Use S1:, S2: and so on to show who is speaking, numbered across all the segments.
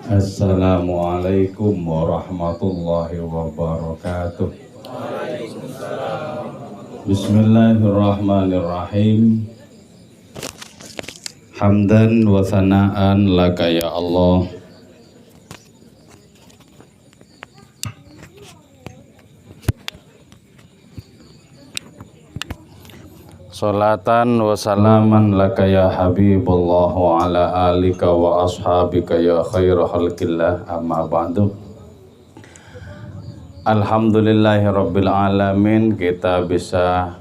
S1: Assalamualaikum warahmatullahi wabarakatuh. Bismillahirrahmanirrahim. Hamdan wa thana'an laka ya Allah. Salatan wa salaman laka ya Habibullah wa ala alika wa ashabika ya khairu khalqillah, amma ba'du. Alhamdulillahi rabbil alamin, kita bisa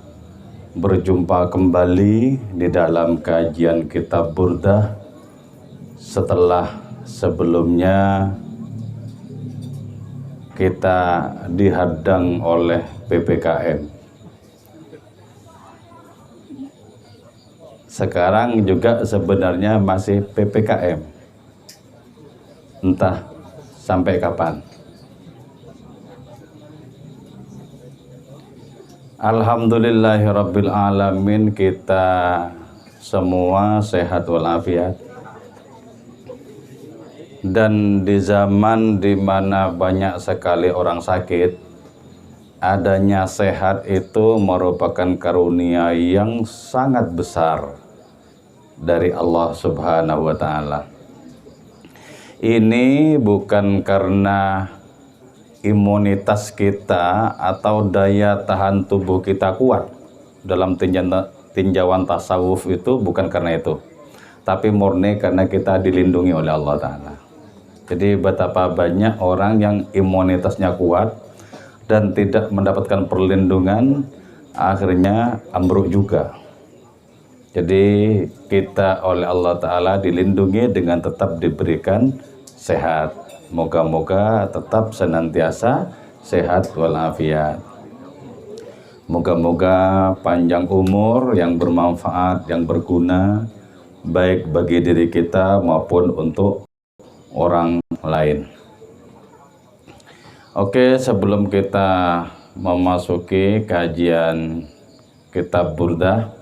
S1: berjumpa kembali di dalam kajian kitab Burdah setelah sebelumnya kita dihadang oleh PPKM. Sekarang juga sebenarnya masih PPKM, entah sampai kapan. Alhamdulillahirabbil alamin, kita semua sehat walafiat. Dan di zaman dimana banyak sekali orang sakit, adanya sehat itu merupakan karunia yang sangat besar dari Allah Subhanahu wa Ta'ala. Ini bukan karena imunitas kita atau daya tahan tubuh kita kuat dalam tinjauan tasawuf, itu bukan karena itu, tapi murni karena kita dilindungi oleh Allah Ta'ala. Jadi betapa banyak orang yang imunitasnya kuat dan tidak mendapatkan perlindungan, akhirnya ambruk juga. Jadi kita oleh Allah Ta'ala dilindungi dengan tetap diberikan sehat. Moga-moga tetap senantiasa sehat walafiat. Moga-moga panjang umur yang bermanfaat, yang berguna, baik bagi diri kita maupun untuk orang lain. Oke, sebelum kita memasuki kajian kitab Burdah,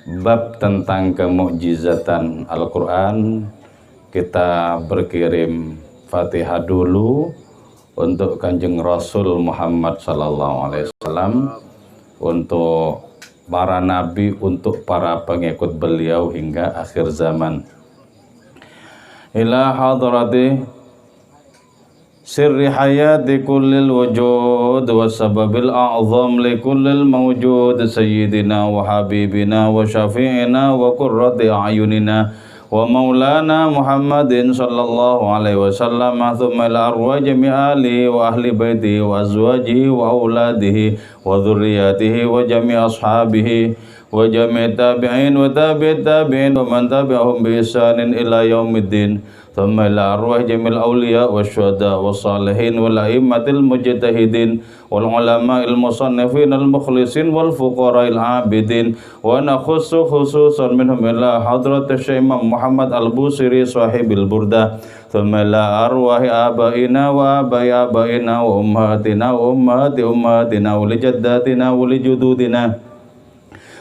S1: bab tentang kemukjizatan Al-Quran, kita berkirim Fatihah dulu untuk Kanjeng Rasul Muhammad SAW, untuk para nabi, untuk para pengikut beliau hingga akhir zaman. Ila hadrati sirri hayati kullil wujud wa sababil a'zam li kullil mawjud sayyidina wa habibina wa syafi'ina wa qurrati a'yunina wa maulana Muhammadin sallallahu alaihi wasallam, thumma ila arwah jami'ali wa ahli baiti wa azwajihi wa auladihi wa dhurriyyatihi wa jami' ashabihi wa jami' tabi'in wa tabi'it tabi'in wa man tabi'ahum bi ihsanin ila yaumiddin. ثم إلى أرواح جميع الأولياء والشهداء والصالحين والأئمة المجتهدين والعلماء المصنفين المخلصين والفقراء العابدين. ونخص خصوصا منهم إلى حضرة الشيخ محمد البوصيري صاحب البردة. ثم إلى أرواح آبائنا وآباء آبائنا وأمهاتنا وأمهات أمهاتنا ولجداتنا ولجدودنا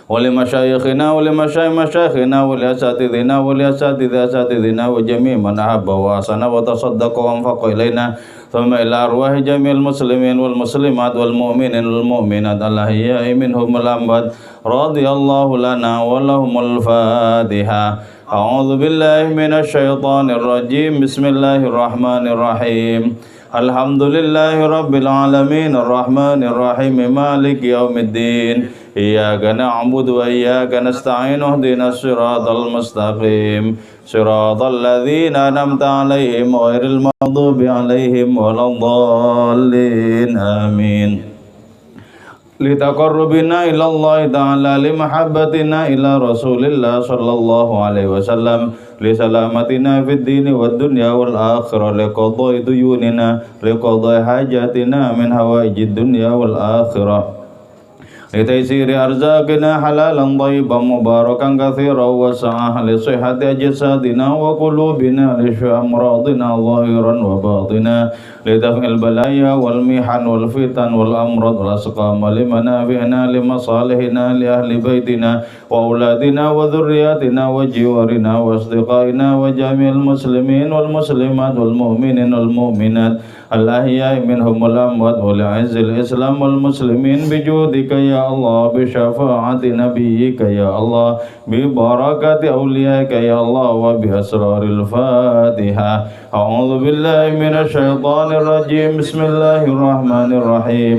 S1: ولمشايخنا ولمشايخ مشايخنا ولأساتذنا ولأساتذ أساتذنا وجميع من أحب وأحسن وتصدق وأنفق إلينا. ثم إلى أرواح جميع المسلمين والمسلمات والمؤمنين والمؤمنات الأحياء منهم والأموات، رضي الله لنا ولهم الفاتحة. أعوذ بالله من الشيطان الرجيم. بسم الله الرحمن الرحيم. الحمد لله رب العالمين الرحمن الرحيم مالك يوم الدين. إياك نعبد وإياك نستعين اهدنا الصراط المستقيم صراط الذين أنعمت عليهم غير المغضوب عليهم ولا الضالين آمين. لتقربنا إلى الله تعالى لمحبتنا إلى رسول الله صلى الله عليه وسلم لسلامتنا في الدين والدنيا والآخرة لقضاء ديوننا لقضاء حاجاتنا من هوائج الدنيا والآخرة لتيسير أرزاقنا حلالا طيبا مباركا كثيرا وسعا لصحة أجسادنا وقلوبنا لشفاء أمراضنا ظاهرا وباطنا لدفع البلايا والمحن والفتن والأمراض والأسقام لمنافعنا لمصالحنا لأهل بيتنا وأولادنا وذرياتنا وجوارنا وأصدقائنا وجميع المسلمين والمسلمات والمؤمنين والمؤمنات الأحياء منهم والأموات ولعز الإسلام والمسلمين بجودك يا الله بشفاعة نبيك يا الله ببركة أوليائك يا الله وبأسرار الفاتحة أعوذ بالله من الشيطان الرجيم بسم الله الرحمن الرحيم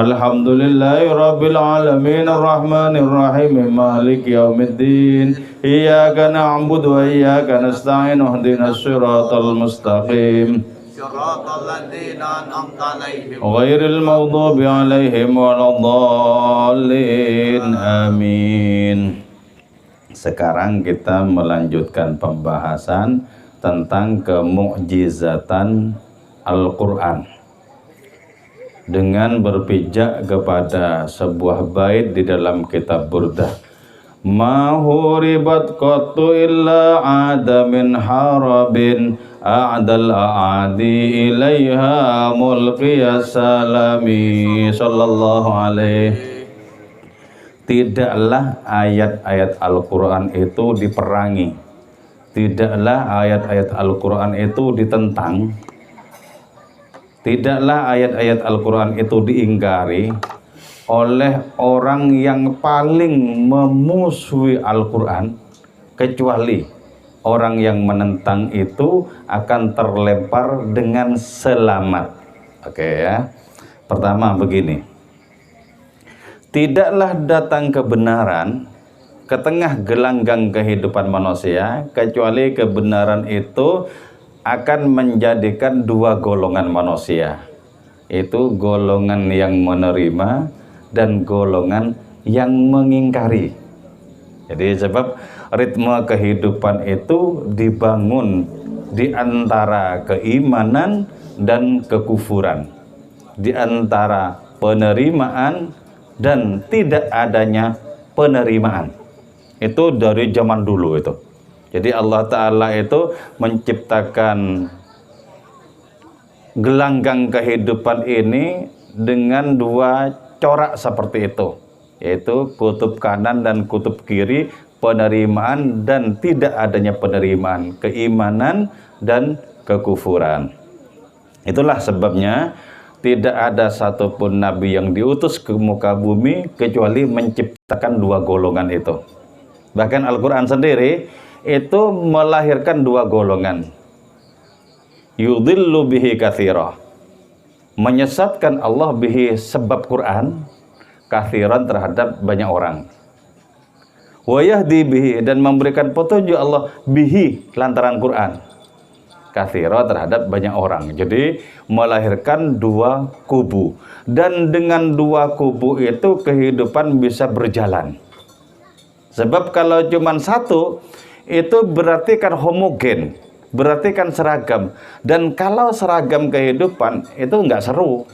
S1: الحمد لله رب العالمين الرحمن الرحيم مالك يوم الدين إياك نعبد وإياك نستعين اهدنا الصراط المستقيم صراط الذين أنعمت عليهم غير المغضوب عليهم ولا الضالين آمين. Sekarang kita melanjutkan pembahasan tentang kemukjizatan Al-Quran dengan berpijak kepada sebuah bait di dalam kitab Burdah. Ma huribat qattu illa ada min harabin a'dal a'adi ilaiha mulqiyas salami sallallahu alaihi. Tidaklah ayat-ayat Al-Quran itu diperangi, tidaklah ayat-ayat Al-Quran itu ditentang, tidaklah ayat-ayat Al-Quran itu diingkari oleh orang yang paling memusuhi Al-Quran, kecuali orang yang menentang itu akan terlempar dengan selamat. Oke ya. Pertama begini, tidaklah datang kebenaran ke tengah gelanggang kehidupan manusia, kecuali kebenaran itu akan menjadikan dua golongan manusia, itu golongan yang menerima dan golongan yang mengingkari. Jadi sebab ritme kehidupan itu dibangun di antara keimanan dan kekufuran, di antara penerimaan dan tidak adanya penerimaan. Itu dari zaman dulu itu. Jadi Allah Ta'ala itu menciptakan gelanggang kehidupan ini dengan dua corak seperti itu, yaitu kutub kanan dan kutub kiri, penerimaan dan tidak adanya penerimaan, keimanan dan kekufuran. Itulah sebabnya tidak ada satupun nabi yang diutus ke muka bumi kecuali menciptakan dua golongan itu. Bahkan Al-Quran sendiri itu melahirkan dua golongan. Yudhillu bihi katsira, menyesatkan Allah bihi sebab Quran, katsiran terhadap banyak orang. Wa yahdi bihi, dan memberikan petunjuk Allah bihi lantaran Quran, katsira terhadap banyak orang. Jadi melahirkan dua kubu, dan dengan dua kubu itu kehidupan bisa berjalan. Sebab kalau cuma satu itu berarti kan homogen, berarti kan seragam. Dan kalau seragam kehidupan itu nggak seru,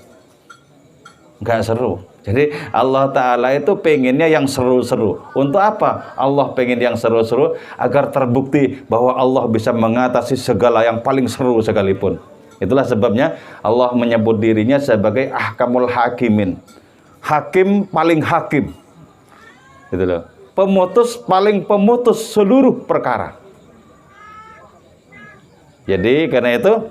S1: nggak seru. Jadi Allah Ta'ala itu pengennya yang seru-seru. Untuk apa Allah pengen yang seru-seru? Agar terbukti bahwa Allah bisa mengatasi segala yang paling seru sekalipun. Itulah sebabnya Allah menyebut dirinya sebagai ahkamul hakimin, hakim paling hakim, gitu loh. Pemutus paling pemutus seluruh perkara. Jadi karena itu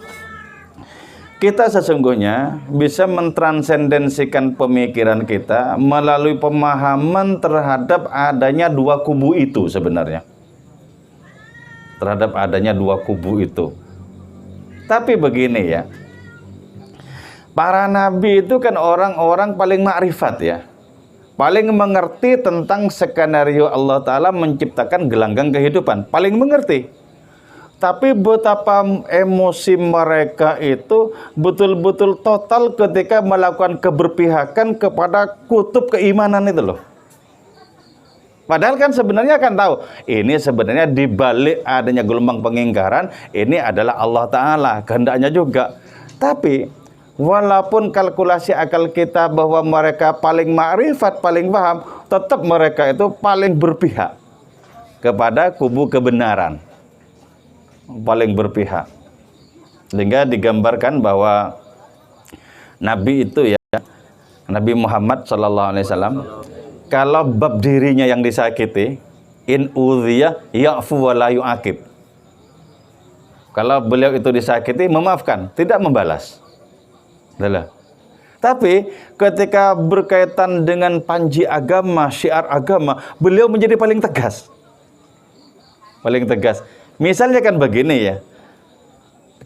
S1: kita sesungguhnya bisa mentransendensikan pemikiran kita melalui pemahaman terhadap adanya dua kubu itu sebenarnya. Terhadap adanya dua kubu itu. Tapi begini ya, para nabi itu kan orang-orang paling makrifat ya, paling mengerti tentang skenario Allah Ta'ala menciptakan gelanggang kehidupan, paling mengerti. Tapi betapa emosi mereka itu betul-betul total ketika melakukan keberpihakan kepada kutub keimanan itu loh. Padahal kan sebenarnya kan tahu, ini sebenarnya dibalik adanya gelombang pengingkaran, ini adalah Allah Ta'ala, kehendaknya juga. Tapi walaupun kalkulasi akal kita bahwa mereka paling ma'rifat, paling paham, tetap mereka itu paling berpihak kepada kubu kebenaran, paling berpihak. Sehingga digambarkan bahwa Nabi itu ya, Nabi Muhammad SAW, kalau bab dirinya yang disakiti, in udhiya ya'fu wa la yu'aqib. Kalau beliau itu disakiti, memaafkan, tidak membalas. Adalah. Tapi ketika berkaitan dengan panji agama, syiar agama, beliau menjadi paling tegas. Paling tegas. Misalnya kan begini ya,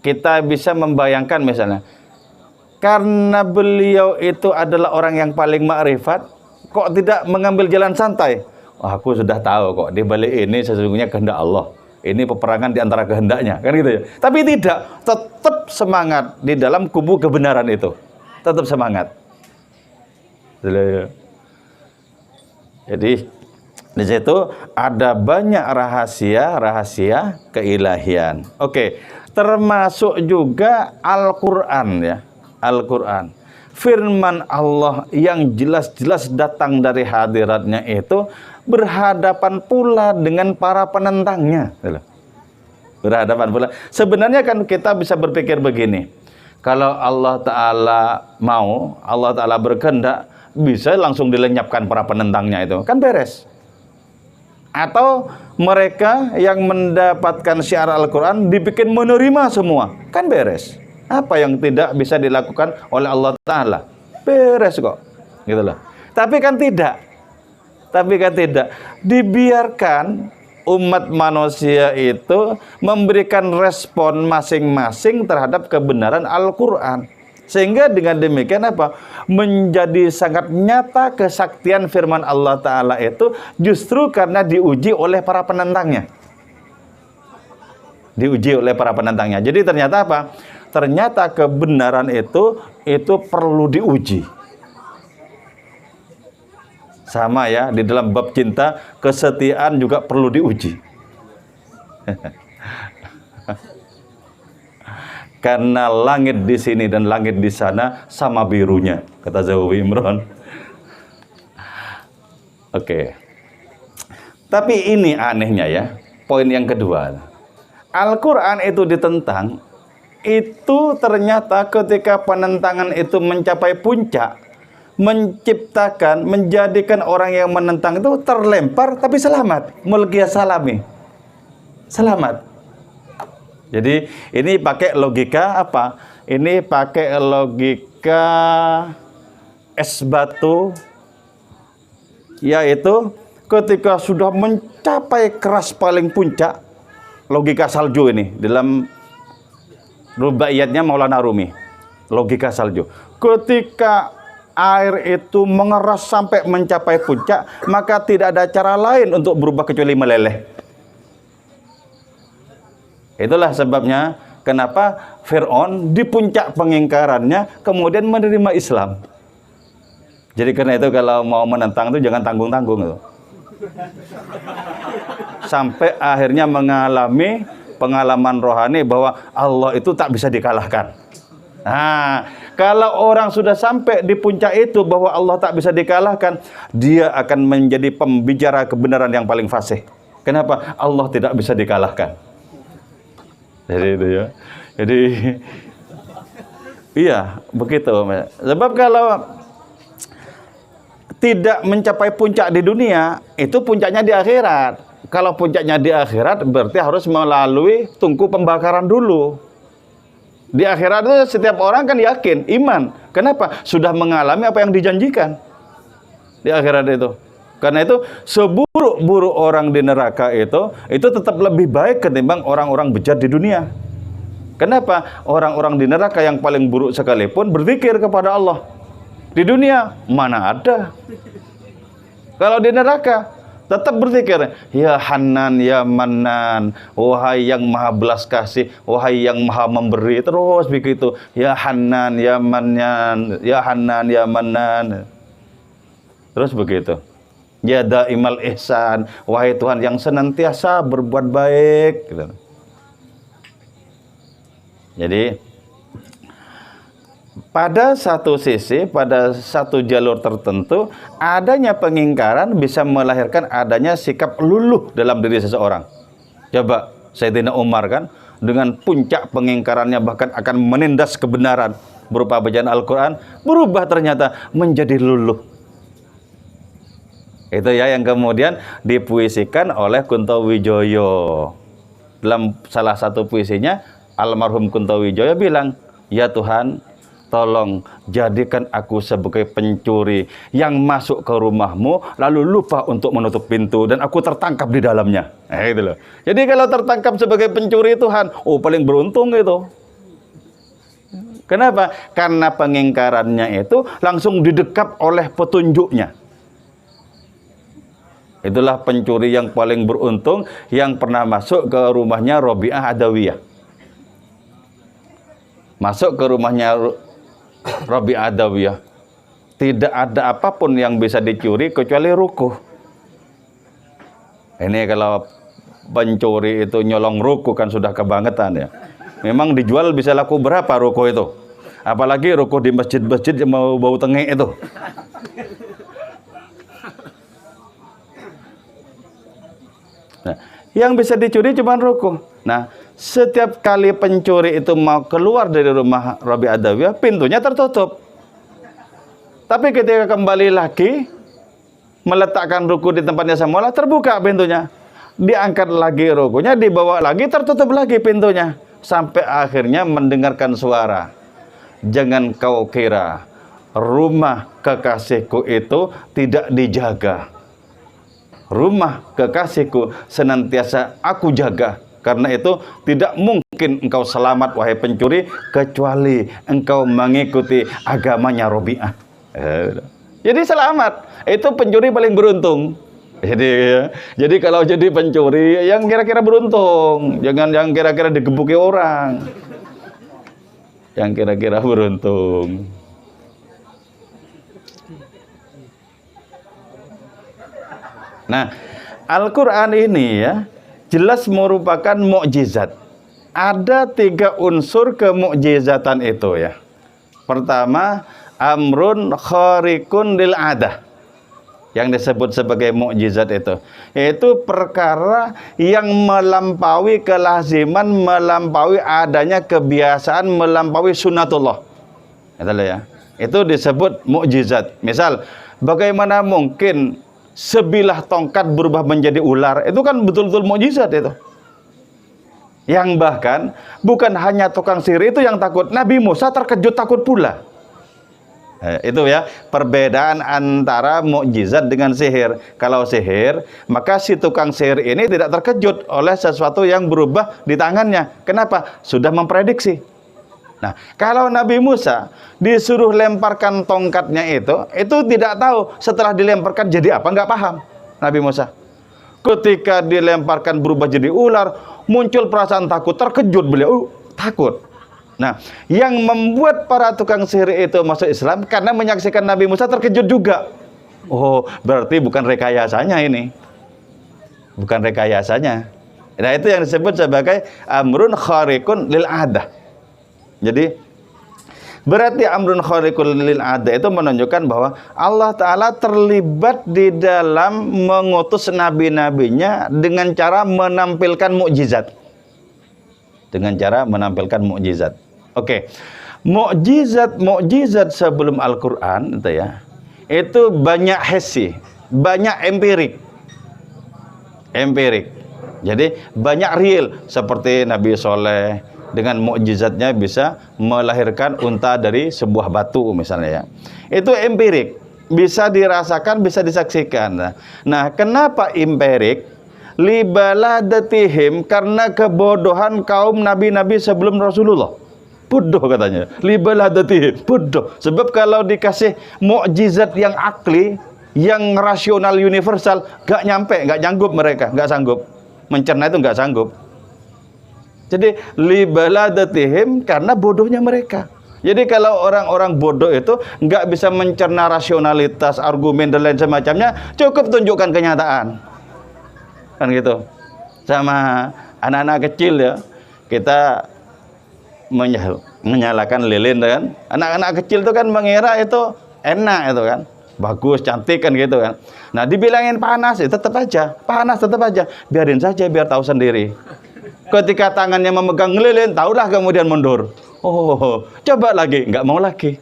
S1: kita bisa membayangkan misalnya, karena beliau itu adalah orang yang paling ma'rifat, kok tidak mengambil jalan santai? Oh, aku sudah tahu kok, di balik ini sesungguhnya kehendak Allah. Ini peperangan di antara kehendaknya, kan gitu ya. Tapi tidak, tetap semangat di dalam kubu kebenaran itu. Tetap semangat. Jadi di situ ada banyak rahasia keilahian. Oke, termasuk juga Al-Qur'an ya. Al-Qur'an. Firman Allah yang jelas-jelas datang dari hadiratnya itu berhadapan pula dengan para penentangnya. Berhadapan pula. Sebenarnya kan kita bisa berpikir begini, kalau Allah Ta'ala mau, Allah Ta'ala berkehendak, bisa langsung dilenyapkan para penentangnya itu, kan beres. Atau mereka yang mendapatkan syiar Al-Quran dibikin menerima semua, kan beres. Apa yang tidak bisa dilakukan oleh Allah Ta'ala? Beres kok, gitu loh. Tapi kan tidak. Dibiarkan umat manusia itu memberikan respon masing-masing terhadap kebenaran Al-Quran. Sehingga dengan demikian apa? Menjadi sangat nyata kesaktian firman Allah Ta'ala itu justru karena diuji oleh para penentangnya. Diuji oleh para penentangnya. Jadi ternyata apa? Ternyata kebenaran itu perlu diuji. Sama ya, di dalam bab cinta, kesetiaan juga perlu diuji. Karena langit di sini dan langit di sana sama birunya, kata Zawi Imran. Oke. Tapi ini anehnya ya, poin yang kedua. Al-Quran itu ditentang, itu ternyata ketika penentangan itu mencapai puncak, menjadikan orang yang menentang itu terlempar tapi selamat. Mulkiyah salami. Selamat. Jadi ini pakai logika apa? Ini pakai logika es batu, yaitu ketika sudah mencapai keras paling puncak, logika salju ini dalam rubaiyatnya Maulana Rumi, logika salju. Ketika air itu mengeras sampai mencapai puncak, maka tidak ada cara lain untuk berubah kecuali meleleh. Itulah sebabnya kenapa Fir'aun di puncak pengingkarannya kemudian menerima Islam. Jadi karena itu kalau mau menentang itu jangan tanggung-tanggung itu. Sampai akhirnya mengalami pengalaman rohani bahwa Allah itu tak bisa dikalahkan. Nah, kalau orang sudah sampai di puncak itu bahwa Allah tak bisa dikalahkan, dia akan menjadi pembicara kebenaran yang paling fasih. Kenapa? Allah tidak bisa dikalahkan. Jadi itu ya. Jadi iya, begitu. Sebab kalau tidak mencapai puncak di dunia, itu puncaknya di akhirat. Kalau puncaknya di akhirat berarti harus melalui tungku pembakaran dulu. Di akhirat itu setiap orang kan yakin, iman. Kenapa? Sudah mengalami apa yang dijanjikan di akhirat itu. Karena itu seburuk-buruk orang di neraka itu tetap lebih baik ketimbang orang-orang bejat di dunia. Kenapa? Orang-orang di neraka yang paling buruk sekalipun berzikir kepada Allah. Di dunia mana ada? Kalau di neraka tetap berzikir, ya Hanan, ya Manan, wahai yang maha belas kasih, wahai yang maha memberi, terus begitu, ya Hanan, ya Manan, ya Hanan, ya Manan, terus begitu, ya Daimal Ihsan, wahai Tuhan yang senantiasa berbuat baik, gitu. Jadi pada satu sisi, pada satu jalur tertentu, adanya pengingkaran bisa melahirkan adanya sikap luluh dalam diri seseorang. Coba Sayyidina Umar kan, dengan puncak pengingkarannya bahkan akan menindas kebenaran berupa bacaan Al-Quran, berubah ternyata menjadi luluh. Itu ya yang kemudian dipuisikan oleh Kuntowijoyo. Dalam salah satu puisinya, almarhum Kuntowijoyo bilang, "Ya Tuhan, tolong jadikan aku sebagai pencuri yang masuk ke rumahmu lalu lupa untuk menutup pintu dan aku tertangkap di dalamnya." Gitu loh. Jadi kalau tertangkap sebagai pencuri Tuhan, paling beruntung itu. Kenapa? Karena pengingkarannya itu langsung didekap oleh petunjuknya. Itulah pencuri yang paling beruntung yang pernah masuk ke rumahnya Robi'ah Adawiyah. Masuk ke rumahnya Robi'ah Adawiyah. Tidak ada apapun yang bisa dicuri kecuali rukuh. Ini kalau pencuri itu nyolong rukuh kan sudah kebangetan ya. Memang dijual bisa laku berapa rukuh itu? Apalagi rukuh di masjid-masjid yang mau bau tengek itu. Nah, yang bisa dicuri cuma rukuh. Nah, setiap kali pencuri itu mau keluar dari rumah Robi Adawiyah, pintunya tertutup. Tapi ketika kembali lagi, meletakkan rukuh di tempatnya semula, terbuka pintunya. Diangkat lagi rukuhnya, dibawa lagi, tertutup lagi pintunya. Sampai akhirnya mendengarkan suara. Jangan kau kira rumah kekasihku itu tidak dijaga. Rumah kekasihku senantiasa aku jaga. Karena itu tidak mungkin engkau selamat wahai pencuri kecuali engkau mengikuti agamanya Robi'ah. Jadi selamat. Itu pencuri paling beruntung. Jadi kalau jadi pencuri yang kira-kira beruntung, jangan yang kira-kira digebuki orang. Yang kira-kira beruntung. Nah, Al-Quran ini ya jelas merupakan mukjizat. Ada 3 unsur kemukjizatan itu ya. Pertama, amrun khariqun lil adah. Yang disebut sebagai mukjizat itu, yaitu perkara yang melampaui kelaziman, melampaui adanya kebiasaan, melampaui sunnatullah. Itulah ya. Itu disebut mukjizat. Misal, bagaimana mungkin sebilah tongkat berubah menjadi ular? Itu kan betul-betul mukjizat itu. Yang bahkan bukan hanya tukang sihir itu yang takut, Nabi Musa terkejut takut pula. Itu ya perbedaan antara mukjizat dengan sihir. Kalau sihir, maka si tukang sihir ini tidak terkejut oleh sesuatu yang berubah di tangannya. Kenapa? Sudah memprediksi. Nah, kalau Nabi Musa disuruh lemparkan tongkatnya itu tidak tahu setelah dilemparkan jadi apa, nggak paham Nabi Musa. Ketika dilemparkan berubah jadi ular, muncul perasaan takut, terkejut beliau, takut. Nah, yang membuat para tukang sihir itu masuk Islam karena menyaksikan Nabi Musa terkejut juga. Oh, berarti bukan rekayasanya ini. Bukan rekayasanya. Nah, itu yang disebut sebagai amrun khariqun lil adah. Jadi, berarti amrun khariqun lil adah itu menunjukkan bahwa Allah Ta'ala terlibat di dalam mengutus nabi-nabinya dengan cara menampilkan mukjizat. Dengan cara menampilkan mukjizat. Oke. Mukjizat sebelum Al-Qur'an itu ya. Itu banyak hissi, banyak empirik. Empirik. Jadi banyak real seperti Nabi Soleh dengan mukjizatnya bisa melahirkan unta dari sebuah batu misalnya ya. Itu empirik, bisa dirasakan, bisa disaksikan. Nah, kenapa empirik? Libaladatihim, karena kebodohan kaum nabi-nabi sebelum Rasulullah. Bodoh katanya. Libaladatihim, bodoh. Sebab kalau dikasih mukjizat yang akli, yang rasional universal, gak nyampe, gak nyanggup mereka, gak sanggup. Mencerna itu gak sanggup. Jadi libaladatihim karena bodohnya mereka. Jadi kalau orang-orang bodoh itu gak bisa mencerna rasionalitas, argumen dan lain semacamnya, cukup tunjukkan kenyataan. Kan gitu. Sama anak-anak kecil ya, kita menyalakan lilin kan. Anak-anak kecil tuh kan mengira itu enak itu kan. Bagus, cantik kan gitu kan. Nah, dibilangin panas, tetap aja. Panas tetap aja. Biarin saja biar tahu sendiri. Ketika tangannya memegang lilin, tahulah kemudian mundur. Oh, coba lagi, nggak mau lagi.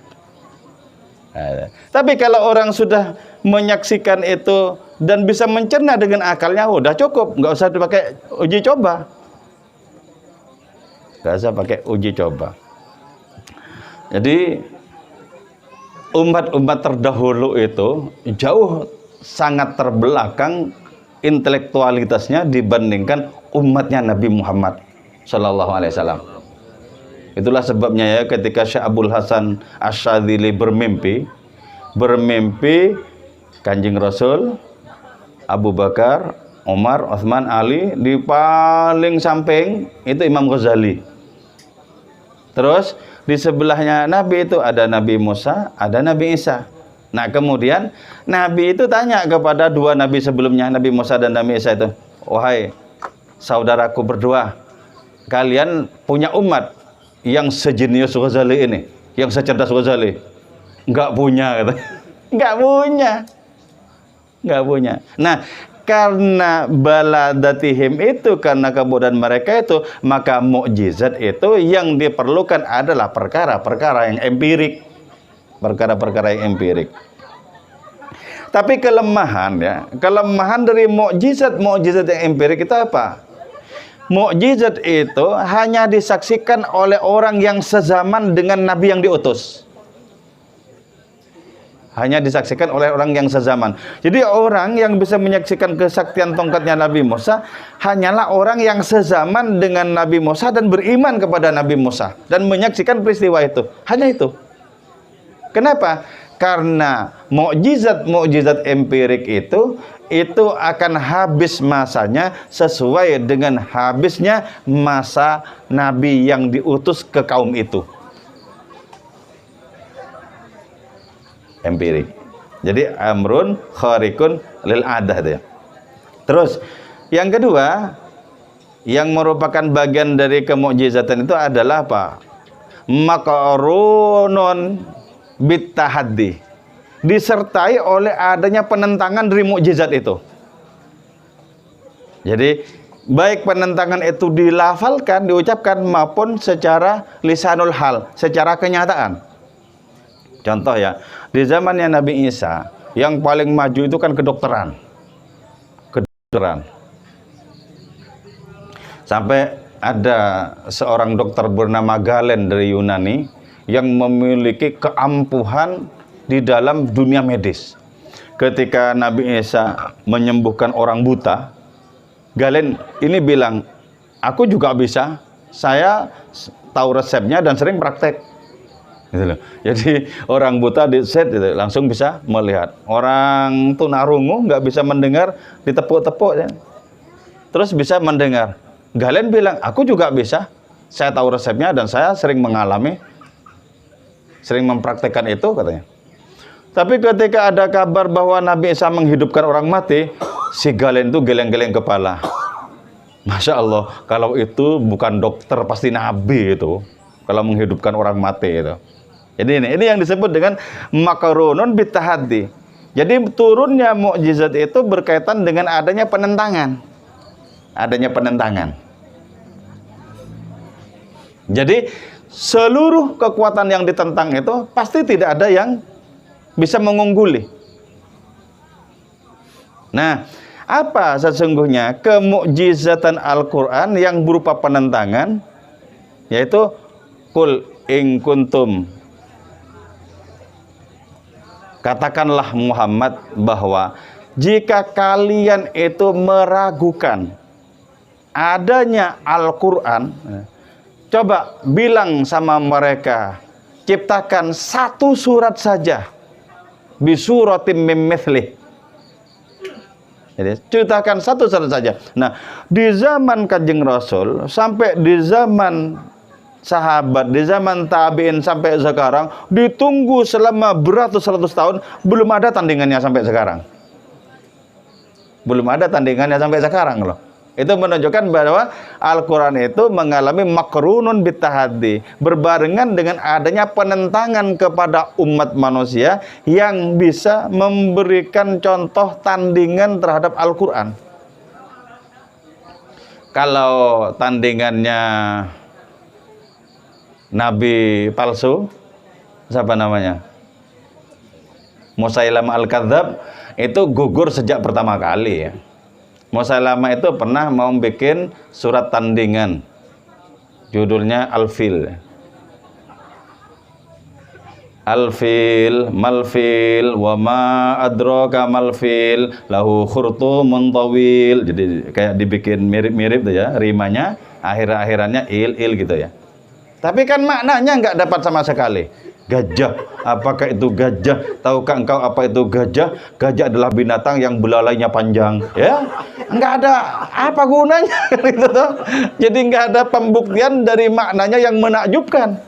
S1: Nah, tapi kalau orang sudah menyaksikan itu dan bisa mencerna dengan akalnya, udah cukup, nggak usah dipakai uji coba. Nggak usah pakai uji coba. Jadi umat-umat terdahulu itu jauh sangat terbelakang intelektualitasnya dibandingkan umatnya Nabi Muhammad Sallallahu Alaihi Wasallam. Itulah sebabnya ya ketika Syekh Abdul Hasan Asyadzili bermimpi Kanjeng Rasul, Abu Bakar, Umar, Utsman, Ali, di paling samping itu Imam Ghazali. Terus di sebelahnya Nabi itu ada Nabi Musa, ada Nabi Isa. Nah, kemudian Nabi itu tanya kepada dua Nabi sebelumnya, Nabi Musa dan Nabi Isa itu, "Wahai saudaraku berdua, kalian punya umat yang sejenius Ghazali ini, yang secerdas Ghazali?" Enggak punya, kata. Enggak punya. Nah, karena baladatihim itu, karena kebodohan mereka itu, maka mukjizat itu yang diperlukan adalah perkara-perkara yang empirik. Perkara-perkara yang empirik. Tapi kelemahan dari mukjizat yang empirik itu apa? Mukjizat itu hanya disaksikan oleh orang yang sezaman dengan Nabi yang diutus. Hanya disaksikan oleh orang yang sezaman. Jadi orang yang bisa menyaksikan kesaktian tongkatnya Nabi Musa hanyalah orang yang sezaman dengan Nabi Musa dan beriman kepada Nabi Musa dan menyaksikan peristiwa itu. Hanya itu. Kenapa? Karena mukjizat empirik itu akan habis masanya sesuai dengan habisnya masa Nabi yang diutus ke kaum itu. Empirik. Jadi amrun khariqun lil adah ya. Terus yang kedua yang merupakan bagian dari kemukjizatan itu adalah apa? Maqrunun bitahaddi, disertai oleh adanya penentangan dari mukjizat itu. Jadi baik penentangan itu dilafalkan, diucapkan maupun secara lisanul hal, secara kenyataan. Contoh ya, di zamannya Nabi Isa yang paling maju itu kan kedokteran. Sampai ada seorang dokter bernama Galen dari Yunani yang memiliki keampuhan di dalam dunia medis. Ketika Nabi Isa menyembuhkan orang buta, Galen ini bilang, "Aku juga bisa, saya tahu resepnya dan sering praktek." Gitu loh. Jadi orang buta diset gitu, langsung bisa melihat. Orang tunarungu nggak bisa mendengar, ditepuk-tepuk ya. Terus bisa mendengar. Galen bilang, "Aku juga bisa, saya tahu resepnya dan saya sering mengalami, sering mempraktekkan itu," katanya. Tapi ketika ada kabar bahwa Nabi Isa menghidupkan orang mati, si Galen itu geleng-geleng kepala. Masya Allah, kalau itu bukan dokter pasti Nabi itu, kalau menghidupkan orang mati itu. Jadi ini yang disebut dengan makarunun bitahaddi. Jadi turunnya mukjizat itu berkaitan dengan adanya penentangan. Jadi seluruh kekuatan yang ditentang itu pasti tidak ada yang bisa mengungguli. Nah, apa sesungguhnya kemukjizatan Al-Quran yang berupa penentangan? Yaitu kul in kuntum, katakanlah Muhammad bahwa jika kalian itu meragukan adanya Al-Quran, coba bilang sama mereka, ciptakan satu surat saja, bisuratim mim mithlih. Jadi ciptakan satu surat saja. Nah, di zaman Kanjeng Rasul sampai di zaman sahabat, di zaman tabi'in sampai sekarang, ditunggu selama beratus-ratus tahun, belum ada tandingannya sampai sekarang. Belum ada tandingannya sampai sekarang loh. Itu menunjukkan bahwa Al-Quran itu mengalami makrunun bitahaddi, berbarengan dengan adanya penentangan kepada umat manusia yang bisa memberikan contoh tandingan terhadap Al-Quran. Kalau tandingannya Nabi palsu, siapa namanya? Musailamah Al-Kadzab, itu gugur sejak pertama kali ya. Musailamah itu pernah mau bikin surat tandingan, judulnya Al-Fil. Al-Fil, Mal-Fil, wa ma adraka mal-fil, lahu khurtumun tawil. Jadi kayak dibikin mirip-mirip tuh ya, rimanya, akhir-akhirannya il gitu ya. Tapi kan maknanya nggak dapat sama sekali. Gajah, apakah itu gajah? Tahukah engkau apa itu gajah? Gajah adalah binatang yang belalainya panjang. Ya, nggak ada apa gunanya gitu tuh. Jadi nggak ada pembuktian dari maknanya yang menakjubkan.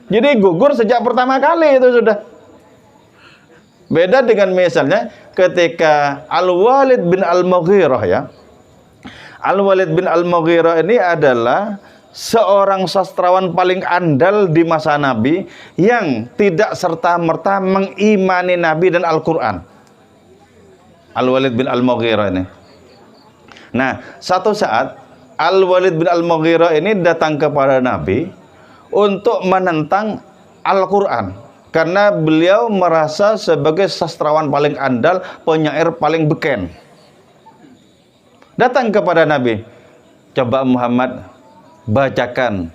S1: Jadi gugur sejak pertama kali itu sudah. Beda dengan misalnya ketika Al-Walid bin Al-Mughirah ya. Al-Walid bin Al-Mughirah ini adalah seorang sastrawan paling andal di masa Nabi yang tidak serta-merta mengimani Nabi dan Al-Quran. Al-Walid bin Al-Mughirah ini. Nah, satu saat Al-Walid bin Al-Mughirah ini datang kepada Nabi untuk menentang Al-Quran, karena beliau merasa sebagai sastrawan paling andal, penyair paling beken. Datang kepada Nabi, coba Muhammad, bacakan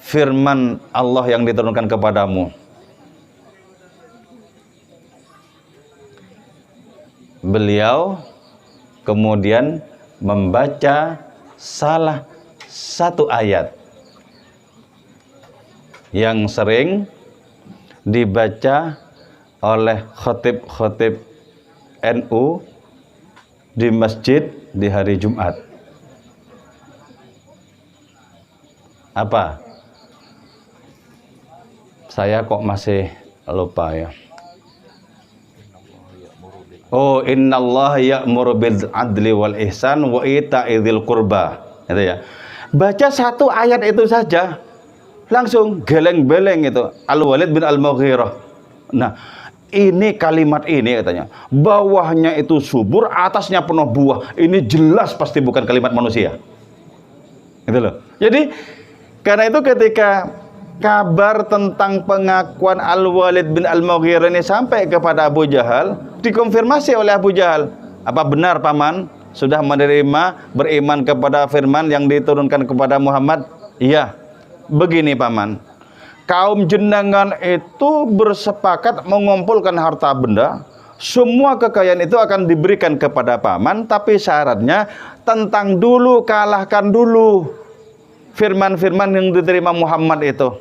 S1: firman Allah yang diturunkan kepadamu. Beliau kemudian membaca salah satu ayat yang sering dibaca oleh khotib-khotib NU di masjid di hari Jumat. Apa? Saya kok masih lupa ya. Oh, innallaha ya'muru bil adli wal ihsan wa ita'i dzil qurba. Itu ya. Baca satu ayat itu saja, langsung geleng-beleng itu Al-Walid bin Al-Mughirah. Nah, ini kalimat ini katanya, bawahnya itu subur, atasnya penuh buah. Ini jelas pasti bukan kalimat manusia. Gitu loh. Jadi karena itu ketika kabar tentang pengakuan Al-Walid bin Al-Mughirah ini sampai kepada Abu Jahal, dikonfirmasi oleh Abu Jahal, apa benar paman sudah menerima beriman kepada firman yang diturunkan kepada Muhammad? Iya. Begini paman, kaum jenengan itu bersepakat mengumpulkan harta benda, semua kekayaan itu akan diberikan kepada paman, tapi syaratnya tentang dulu, kalahkan dulu firman-firman yang diterima Muhammad itu.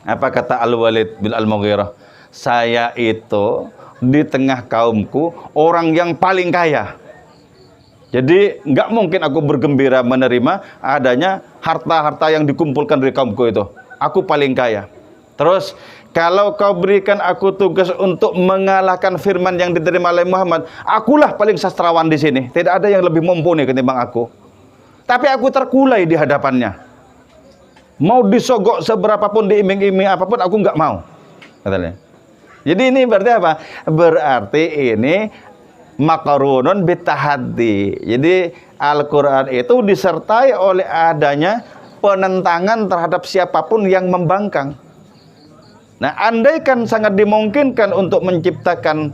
S1: Apa kata Al-Walid bin Al-Mughirah? Saya itu di tengah kaumku orang yang paling kaya. Jadi nggak mungkin aku bergembira menerima adanya harta-harta yang dikumpulkan dari kaumku itu. Aku paling kaya. Terus kalau kau berikan aku tugas untuk mengalahkan firman yang diterima oleh Muhammad, akulah paling sastrawan di sini. Tidak ada yang lebih mumpuni ketimbang aku. Tapi aku terkulai di hadapannya. Mau disogok seberapapun, diiming-iming apapun, aku nggak mau. Katanya. Jadi ini berarti apa? Berarti ini makarunun bitahaddi. Jadi Al-Quran itu disertai oleh adanya penentangan terhadap siapapun yang membangkang. Nah, andaikan sangat dimungkinkan untuk menciptakan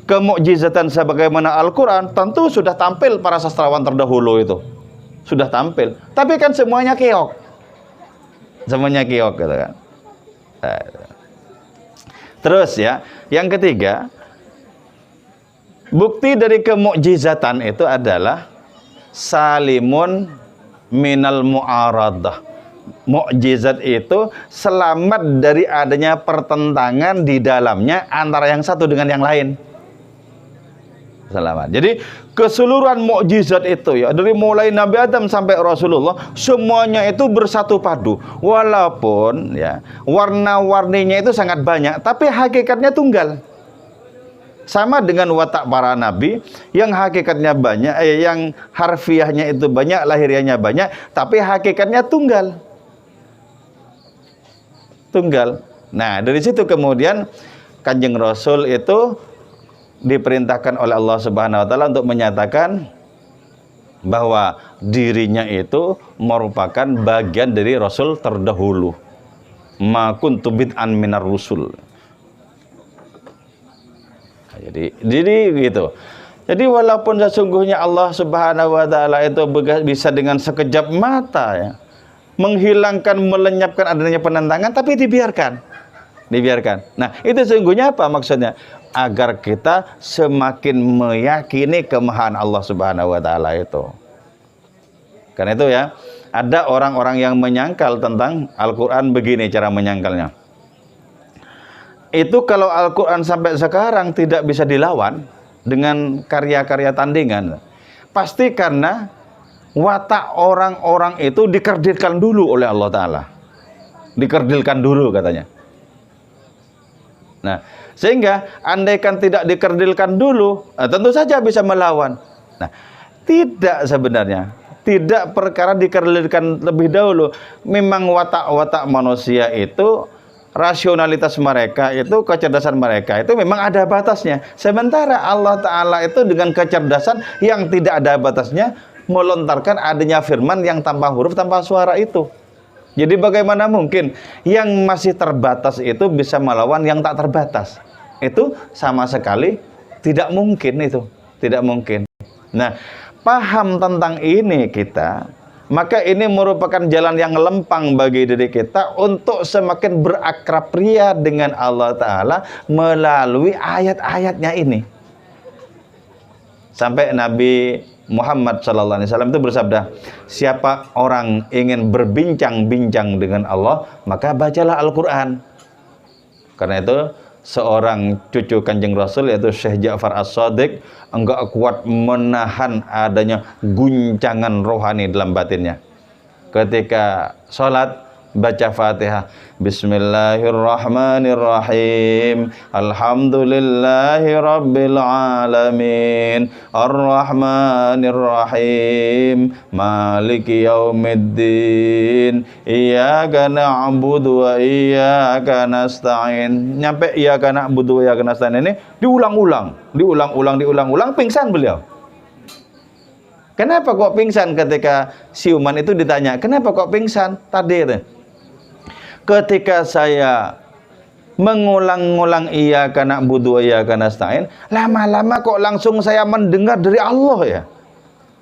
S1: kemukjizatan sebagaimana Al-Quran, tentu sudah tampil para sastrawan terdahulu itu. Sudah tampil. Tapi kan semuanya keok. Semuanya keok gitu kan. Terus ya, yang ketiga, bukti dari kemukjizatan itu adalah salimun minal mu'aradah. Mukjizat itu selamat dari adanya pertentangan di dalamnya antara yang satu dengan yang lain. Selamat. Jadi keseluruhan mukjizat itu ya, dari mulai Nabi Adam sampai Rasulullah, semuanya itu bersatu padu. Walaupun ya warna-warninya itu sangat banyak, tapi hakikatnya tunggal.
S2: Sama dengan watak para nabi yang hakikatnya banyak, yang harfiahnya itu banyak, lahiriahnya banyak, tapi hakikatnya tunggal. Tunggal. Nah, dari situ kemudian Kanjeng Rasul itu diperintahkan oleh Allah Subhanahu wa taala untuk menyatakan bahwa dirinya itu merupakan bagian dari Rasul terdahulu. Ma kuntu bid'an minar rusul. Jadi gitu. Jadi walaupun sesungguhnya Allah Subhanahu wa taala itu bisa dengan sekejap mata ya, menghilangkan, melenyapkan adanya penentangan, tapi dibiarkan. Nah, itu sesungguhnya apa maksudnya? Agar kita semakin meyakini kemahaan Allah Subhanahu wa taala itu. Karena itu ya, ada orang-orang yang menyangkal tentang Al-Qur'an begini cara menyangkalnya. Itu kalau Al-Quran sampai sekarang tidak bisa dilawan dengan karya-karya tandingan, pasti karena watak orang-orang itu dikerdilkan dulu oleh Allah Ta'ala. Dikerdilkan dulu katanya. Nah, sehingga andaikan tidak dikerdilkan dulu, tentu saja bisa melawan. Nah, tidak sebenarnya. Tidak perkara dikerdilkan lebih dahulu. Memang watak-watak manusia itu, rasionalitas mereka itu, kecerdasan mereka itu memang ada batasnya. Sementara Allah Ta'ala itu dengan kecerdasan yang tidak ada batasnya melontarkan adanya firman yang tanpa huruf, tanpa suara itu. Jadi bagaimana mungkin yang masih terbatas itu bisa melawan yang tak terbatas? Itu sama sekali tidak mungkin itu. Tidak mungkin. Nah, paham tentang ini kita, maka ini merupakan jalan yang lempang bagi diri kita untuk semakin berakrab ria dengan Allah Ta'ala melalui ayat-ayatnya ini. Sampai Nabi Muhammad SAW itu bersabda, siapa orang ingin berbincang-bincang dengan Allah, maka bacalah Al-Quran. Karena itu seorang cucu Kanjeng Rasul yaitu Syekh Ja'far As-Shadiq enggak kuat menahan adanya guncangan rohani dalam batinnya. Ketika sholat baca Fatihah, Bismillahirrahmanirrahim, Alhamdulillahi Rabbil Alamin, Ar-Rahmanirrahim, Maliki Yaumiddin, Iyyaka na'budu wa iyyaka nasta'in. Nyampe Iyyaka na'budu wa iyyaka nasta'in ini diulang-ulang, pingsan beliau. Kenapa kok pingsan? Ketika siuman itu ditanya, kenapa kok pingsan tadi itu? Ketika saya mengulang-ulang iyyaka na'budu wa iyyaka nasta'in, lama-lama kok langsung saya mendengar dari Allah ya.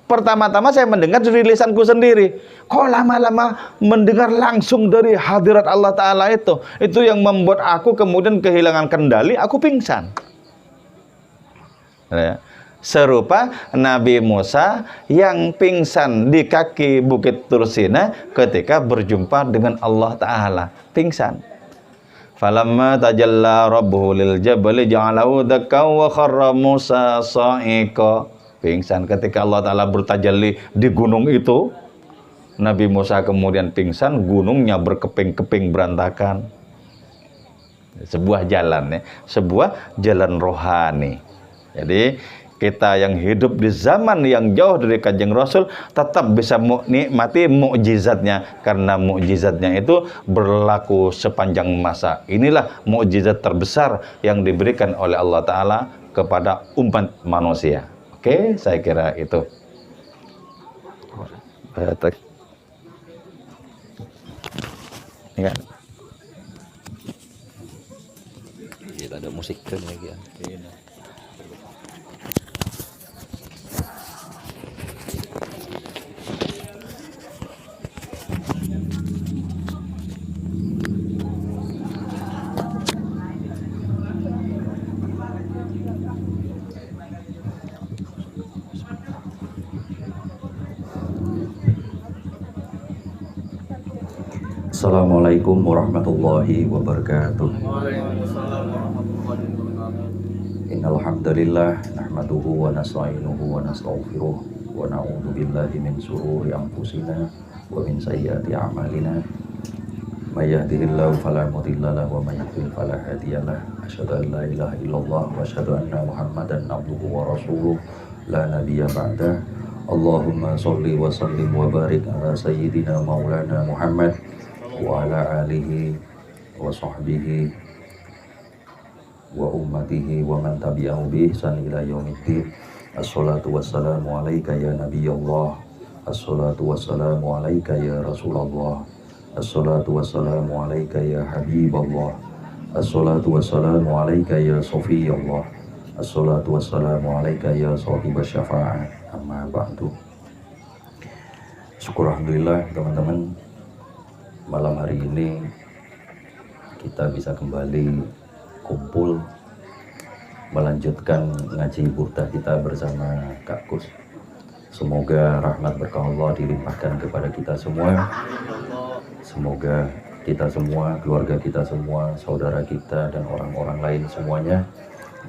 S2: Pertama-tama saya mendengar dari lisanku sendiri. Kok lama-lama mendengar langsung dari hadirat Allah Ta'ala itu. Itu yang membuat aku kemudian kehilangan kendali, aku pingsan. Ya. Serupa Nabi Musa yang pingsan di kaki Bukit Tursina ketika berjumpa dengan Allah Ta'ala. Pingsan. Falamma tajalla rabbuhu lil jabali ja'alahu dakkan wa kharra Musa sa'iqa. Pingsan ketika Allah Ta'ala bertajalli di gunung itu. Nabi Musa kemudian pingsan, gunungnya berkeping-keping berantakan. Sebuah jalan ya, sebuah jalan rohani. Jadi kita yang hidup di zaman yang jauh dari Kanjeng Rasul tetap bisa menikmati mukjizatnya, karena mukjizatnya itu berlaku sepanjang masa. Inilah mukjizat terbesar yang diberikan oleh Allah Ta'ala kepada umat manusia. Oke, saya kira itu. Ya.
S3: Kita ada musik kan lagi ya.
S4: Assalamualaikum warahmatullahi wabarakatuh. Innal hamdalillah nahmaduhu wa nasta'inuhu wa nastaghfiruh wa na'udzu billahi min shururi anfusina wa min sayyiati a'malina. may yahdihillahu fala mudilla lahu wa may yudlil fala hadiya lahu. Asyhadu an la ilaha illallah wa asyhadu anna Muhammadan abduhu wa rasuluh la nabiyya ba'da. Allahumma sholli wa sallim wa barik ala sayyidina maulana Muhammad wa ala alihi wa sahbihi wa ummatihi wa man tabi'ahu bi ihsan ila yaumiddin. Assalatu wassalamu alayka ya nabiyallah, assalatu wassalamu alayka ya rasulullah, assalatu wassalamu alayka ya habiballah, assalatu wassalamu alayka ya safiyallah, assalatu wassalamu alayka ya sahibas syafa'ah. Amma ba'du. Syukur alhamdulillah teman-teman, malam hari ini kita bisa kembali kumpul melanjutkan ngaji burdah kita bersama Kak Kus. Semoga rahmat berkah Allah dilimpahkan kepada kita semua. Semoga kita semua, keluarga kita semua, saudara kita dan orang-orang lain semuanya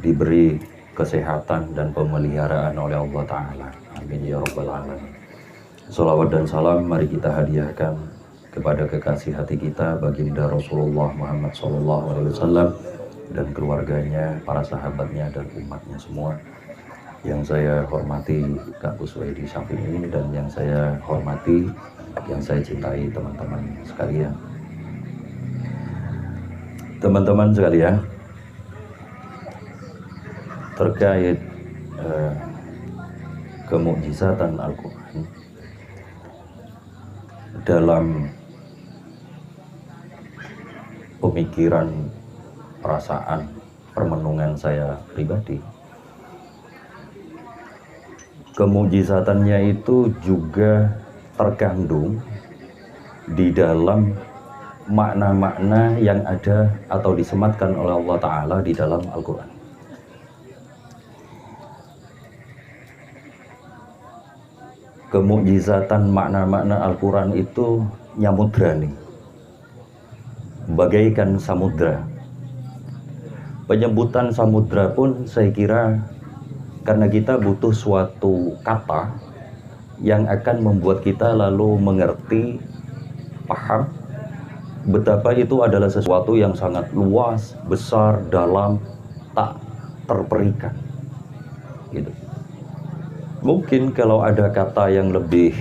S4: diberi kesehatan dan pemeliharaan oleh Allah Ta'ala. Amin ya Rabbal Alamin. Salawat dan salam mari kita hadiahkan kepada kekasih hati kita, baginda Rasulullah Muhammad SAW dan keluarganya, para sahabatnya dan umatnya semua. Yang saya hormati Kak Kuswaidi Syafi'i dan yang saya hormati, yang saya cintai teman-teman sekalian. Teman-teman sekalian, terkait kemukjizatan Al-Quran dalam pemikiran, perasaan, permenungan saya pribadi, kemukjizatannya itu juga terkandung di dalam makna-makna yang ada atau disematkan oleh Allah Ta'ala di dalam Al-Quran. Kemukjizatan makna-makna Al-Quran itu nyamudrani, bagaikan samudra. Penyebutan samudra pun saya kira karena kita butuh suatu kata yang akan membuat kita lalu mengerti, paham betapa itu adalah sesuatu yang sangat luas, besar, dalam, tak terperikan gitu. Mungkin kalau ada kata yang lebih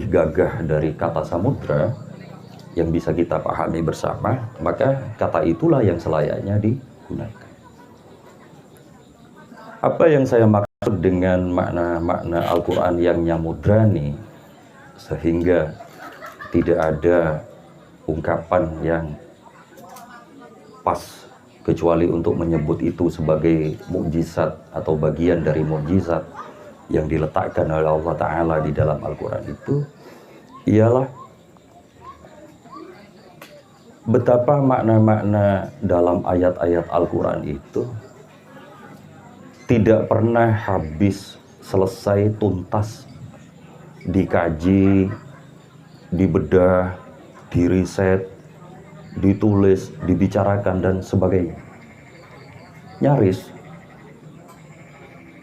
S4: gagah dari kata samudra yang bisa kita pahami bersama, maka kata itulah yang selayaknya digunakan. Apa yang saya maksud dengan makna-makna Al-Quran yang nyamudrani, sehingga tidak ada ungkapan yang pas kecuali untuk menyebut itu sebagai mukjizat atau bagian dari mukjizat yang diletakkan oleh Allah Ta'ala di dalam Al-Quran itu, ialah betapa makna-makna dalam ayat-ayat Al-Quran itu tidak pernah habis, selesai, tuntas dikaji, dibedah, diriset, ditulis, dibicarakan dan sebagainya. Nyaris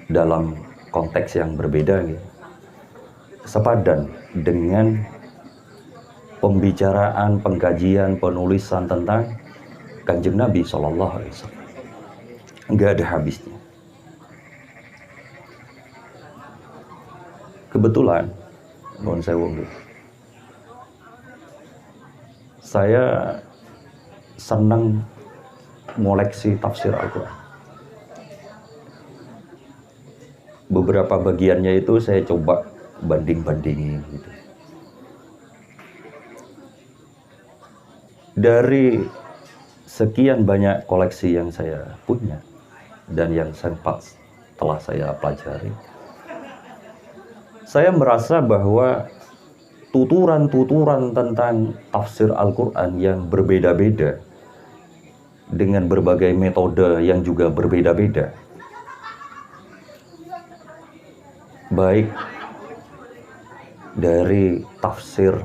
S4: dalam konteks yang berbeda gitu, sepadan dengan pembicaraan, pengkajian, penulisan tentang Kanjeng Nabi SAW. Enggak ada habisnya. Kebetulan, mohon saya saya senang ngoleksi tafsir Al-Quran. Beberapa bagiannya itu saya coba banding-bandingin gitu. Dari sekian banyak koleksi yang saya punya dan yang sempat telah saya pelajari, saya merasa bahwa tuturan-tuturan tentang tafsir Al-Quran yang berbeda-beda dengan berbagai metode yang juga berbeda-beda, baik dari tafsir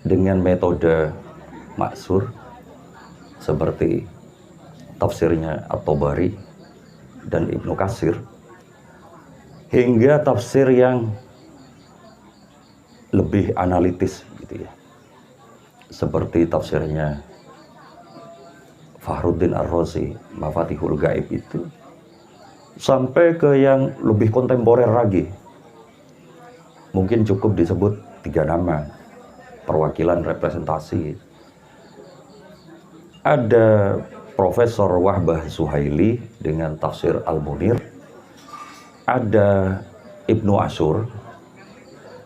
S4: dengan metode maksur seperti tafsirnya At-Tabari dan Ibnu Katsir, hingga tafsir yang lebih analitis gitu ya. Seperti tafsirnya Fakhruddin Ar-Razi, Mafatihul Gaib itu, sampai ke yang lebih kontemporer lagi. Mungkin cukup disebut 3 nama perwakilan representasi. Ada Profesor Wahbah Suhaili dengan tafsir Al-Munir, ada Ibnu Asyur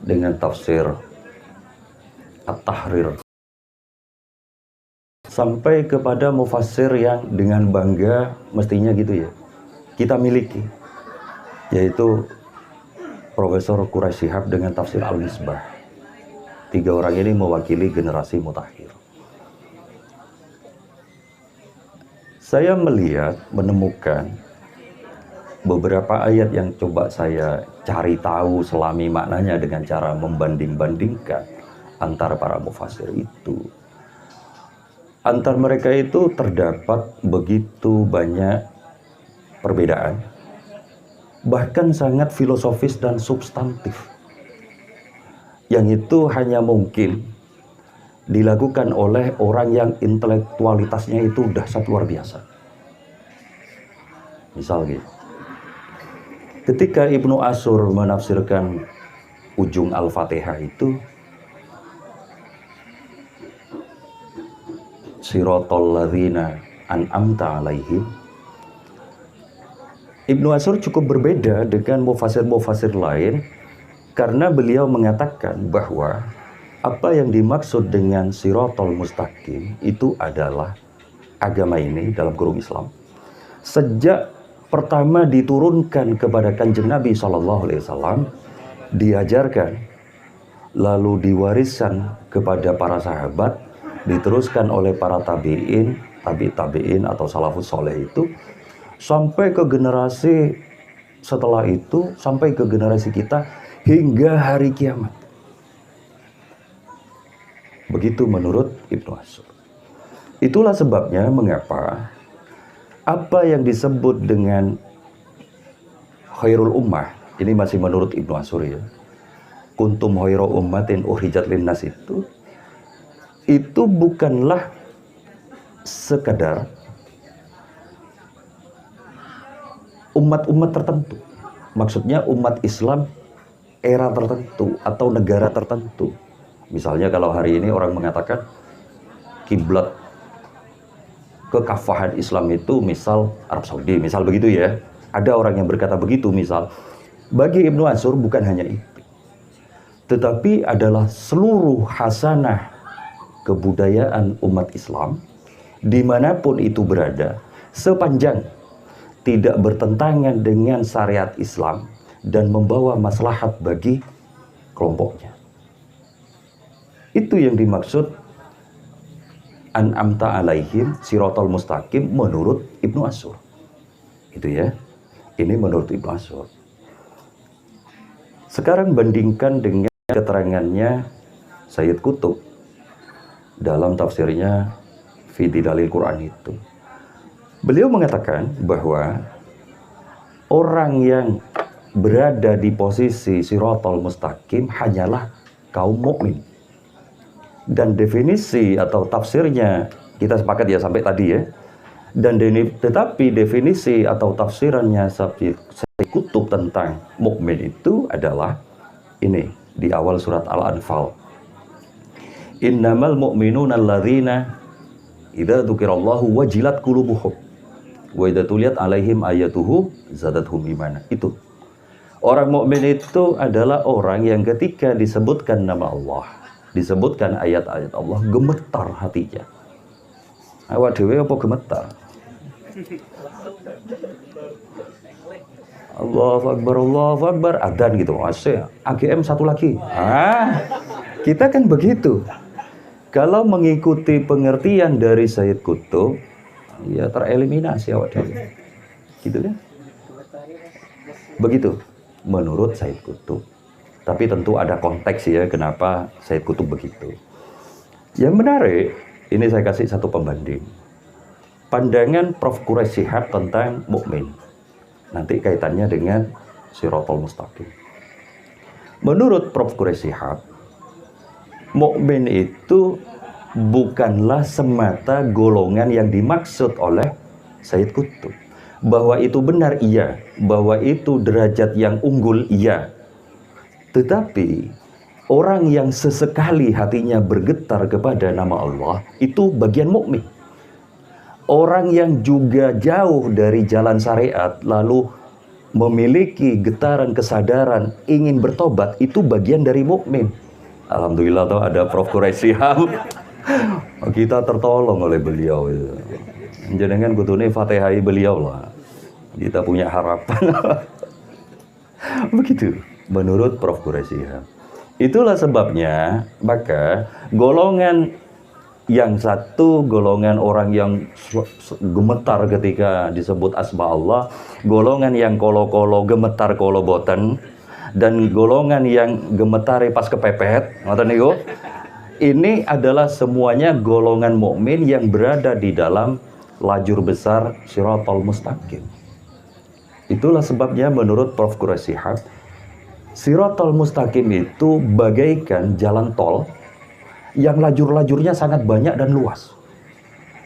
S4: dengan tafsir At-Tahrir, sampai kepada mufassir yang dengan bangga mestinya gitu ya kita miliki, yaitu Profesor Quraish Shihab dengan tafsir Al-Misbah. 3 orang ini mewakili generasi mutakhir. Saya menemukan beberapa ayat yang coba saya cari tahu, selami maknanya dengan cara membanding-bandingkan antara para mufassir itu. Antar mereka itu terdapat begitu banyak perbedaan, bahkan sangat filosofis dan substantif, yang itu hanya mungkin dilakukan oleh orang yang intelektualitasnya itu dahsyat luar biasa. Misal gitu, ketika Ibnu Asyur menafsirkan ujung Al-Fatihah itu, Siratal ladzina an'amta alaihim, Ibnu Asyur cukup berbeda dengan mufassir-mufassir lain karena beliau mengatakan bahwa apa yang dimaksud dengan Siratal Mustaqim itu adalah agama ini dalam kurung Islam sejak pertama diturunkan kepada Kanjeng Nabi SAW, diajarkan, lalu diwariskan kepada para sahabat, diteruskan oleh para tabi'in, tabi'in atau salafus soleh itu, sampai ke generasi setelah itu, sampai ke generasi kita hingga hari kiamat. Begitu menurut Ibnu Asyur. Itulah sebabnya mengapa apa yang disebut dengan khairul ummah, ini masih menurut Ibnu Asyur ya, kuntum khairu ummatin ukhrijat linnas, itu bukanlah sekadar umat-umat tertentu. Maksudnya umat Islam era tertentu atau negara tertentu. Misalnya kalau hari ini orang mengatakan kiblat kekafahan Islam itu misal Arab Saudi, misal begitu ya. Ada orang yang berkata begitu misal. Bagi Ibnu Asyur bukan hanya itu, tetapi adalah seluruh hasanah kebudayaan umat Islam dimanapun itu berada, sepanjang tidak bertentangan dengan syariat Islam dan membawa maslahat bagi kelompoknya. Itu yang dimaksud an'amta alaihim siratal mustaqim menurut Ibnu Asyur. Itu ya. Ini menurut Ibnu Asyur. Sekarang bandingkan dengan keterangannya Sayyid Qutb dalam tafsirnya Fi Dalil Quran itu. Beliau mengatakan bahwa orang yang berada di posisi siratal mustaqim hanyalah kaum mukmin. Dan definisi atau tafsirnya kita sepakat ya sampai tadi ya. Dan tetapi definisi atau tafsirannya Sayyid Qutb tentang mukmin itu adalah ini di awal surat Al-Anfal. Innamal mu'minuna alladzina idza dzukirallahu wajilat qulubuhum wa idza tuliyat alaihim ayatuhu zadatuhum imana. Itu. Orang mukmin itu adalah orang yang ketika disebutkan nama Allah, disebutkan ayat-ayat Allah, gemetar hatinya. Awak dhewe apa gemetar? Allahu Akbar, adzan gitu. Asik. AGM satu lagi. Kita kan begitu. Kalau mengikuti pengertian dari Sayyid Qutb, ya tereliminasi awak dhewe. Gitu kan? Begitu menurut Sayyid Qutb. Tapi tentu ada konteks ya kenapa Sayyid Qutb begitu. Yang menarik, ini saya kasih satu pembanding. Pandangan Prof. Quraish Shihab tentang mukmin. Nanti kaitannya dengan Siratal Mustaqim. Menurut Prof. Quraish Shihab, Mukmin itu bukanlah semata golongan yang dimaksud oleh Sayyid Qutb. Bahwa itu benar, iya. Bahwa itu derajat yang unggul, iya. Tetapi orang yang sesekali hatinya bergetar kepada nama Allah, itu bagian mukmin. Orang yang juga jauh dari jalan syariat, lalu memiliki getaran kesadaran, ingin bertobat, itu bagian dari mukmin. Alhamdulillah tuh ada Prof. Quraisy Shihab. Kita tertolong oleh beliau. Jangan kutune Fatihai beliau lah. Kita punya harapan. Begitu menurut Prof. Quraisy Shihab. Itulah sebabnya maka golongan yang satu, golongan orang yang gemetar ketika disebut asma Allah, golongan yang kolo-kolo gemetar kolo boten, dan golongan yang gemetar pas kepepet, ngoten niku. Ini adalah semuanya golongan mukmin yang berada di dalam lajur besar Shiratal Mustaqim. Itulah sebabnya menurut Prof. Quraisy Shihab, Shiratal Mustaqim itu bagaikan jalan tol yang lajur-lajurnya sangat banyak dan luas.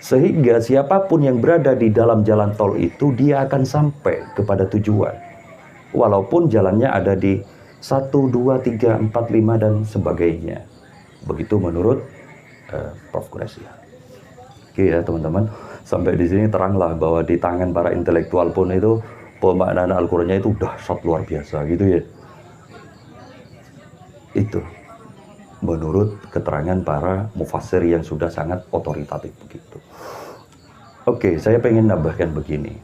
S4: Sehingga siapapun yang berada di dalam jalan tol itu, dia akan sampai kepada tujuan. Walaupun jalannya ada di 1, 2, 3, 4, 5 dan sebagainya. Begitu menurut Prof. Quraisy. Oke ya teman-teman, sampai di sini teranglah bahwa di tangan para intelektual pun itu pemaknaan Al-Qur'annya itu dahsyat luar biasa gitu ya. Itu menurut keterangan para mufassir yang sudah sangat otoritatif begitu. Oke, saya pengen nambahkan begini.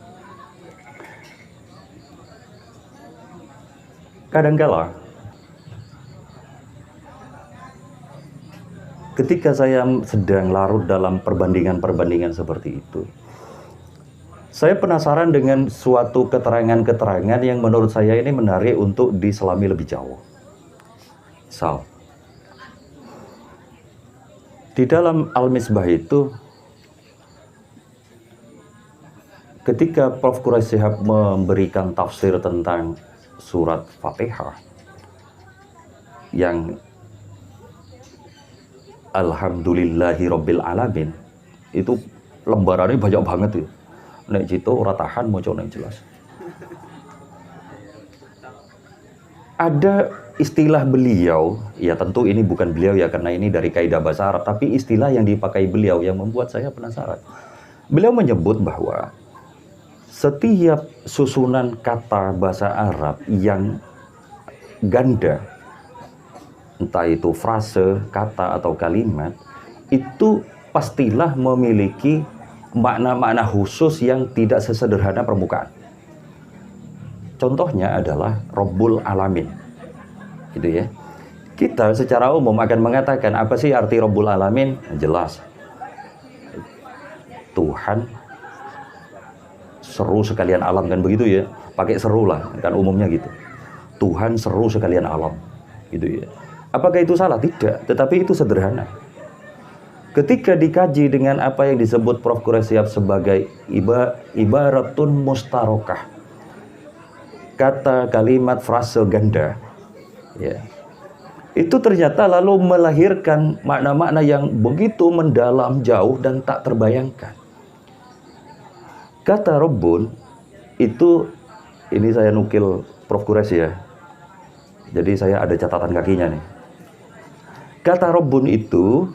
S4: Kadangkala ketika saya sedang larut dalam perbandingan-perbandingan seperti itu, saya penasaran dengan suatu keterangan-keterangan yang menurut saya ini menarik untuk diselami lebih jauh. Misal, di dalam Al-Misbah itu, ketika Prof. Quraisy Shihab memberikan tafsir tentang surat Fatihah yang Alhamdulillahirabbil alamin, itu lembarannya banyak banget ya. Nek cito ora tahan maca nek jelas. Ada istilah beliau, ya tentu ini bukan beliau ya karena ini dari kaidah bahasa Arab, tapi istilah yang dipakai beliau yang membuat saya penasaran. Beliau menyebut bahwa setiap susunan kata bahasa Arab yang ganda, entah itu frase, kata atau kalimat, itu pastilah memiliki makna-makna khusus yang tidak sesederhana permukaan. Contohnya adalah Rabbul Alamin. Gitu ya. Kita secara umum akan mengatakan apa sih arti Rabbul Alamin? Jelas. Tuhan seru sekalian alam, kan begitu ya. Pakai seru lah, kan umumnya gitu. Tuhan seru sekalian alam. Gitu ya. Apakah itu salah? Tidak, tetapi itu sederhana. Ketika dikaji dengan apa yang disebut Prof. Quraisy Shihab sebagai ibaratun mustarokah, kata, kalimat, frase ganda, ya, itu ternyata lalu melahirkan makna-makna yang begitu mendalam, jauh, dan tak terbayangkan. Kata Rabbun itu, ini saya nukil Prof. Quraisy ya, jadi saya ada catatan kakinya nih. Kata Rabbun itu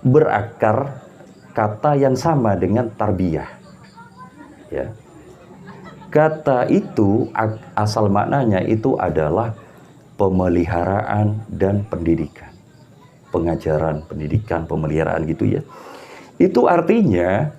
S4: berakar kata yang sama dengan tarbiyah. Ya. Kata itu asal maknanya itu adalah pemeliharaan dan pendidikan. Pengajaran, pendidikan, pemeliharaan gitu ya. Itu artinya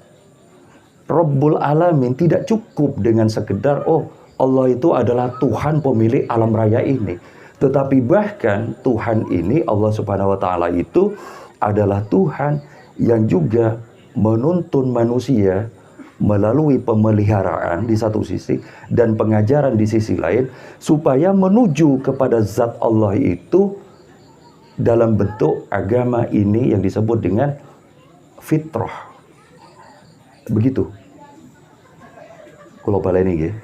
S4: Rabbul Alamin tidak cukup dengan sekedar Allah itu adalah Tuhan pemilik alam raya ini. Tetapi bahkan Tuhan ini, Allah Subhanahu wa taala itu adalah Tuhan yang juga menuntun manusia melalui pemeliharaan di satu sisi dan pengajaran di sisi lain supaya menuju kepada zat Allah itu dalam bentuk agama ini yang disebut dengan fitrah. Begitu. Kula baleni nggih.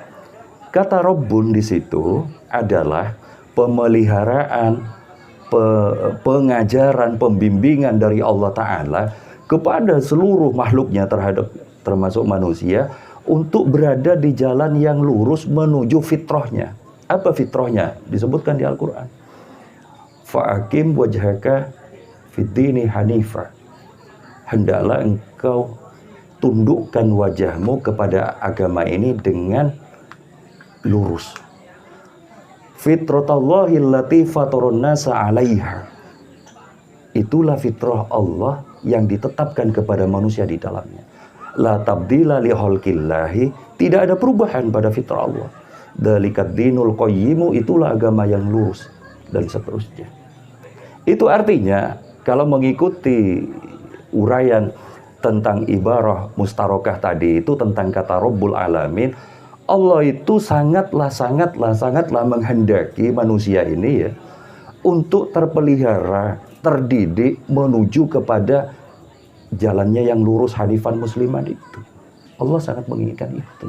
S4: Kata Rabbun di situ adalah pemeliharaan pengajaran, pembimbingan dari Allah Ta'ala kepada seluruh makhluknya termasuk manusia untuk berada di jalan yang lurus menuju fitrahnya. Apa fitrahnya? Disebutkan di Al-Quran. Fa'akim wajhaka fid-dini hanifah. Hendaklah engkau tundukkan wajahmu kepada agama ini dengan lurus. Fitratallahi allati fatarun nasa 'alaiha. Itulah fitrah Allah yang ditetapkan kepada manusia di dalamnya. La tabdila li khalqillahi, tidak ada perubahan pada fitrah Allah. Dzalikat dinul qayyimu, itulah agama yang lurus, dan seterusnya. Itu artinya kalau mengikuti uraian tentang ibarah mustarokah tadi itu tentang kata Rabbul Alamin, Allah itu sangatlah menghendaki manusia ini ya untuk terpelihara, terdidik menuju kepada jalannya yang lurus hanifan musliman itu. Allah sangat menginginkan itu.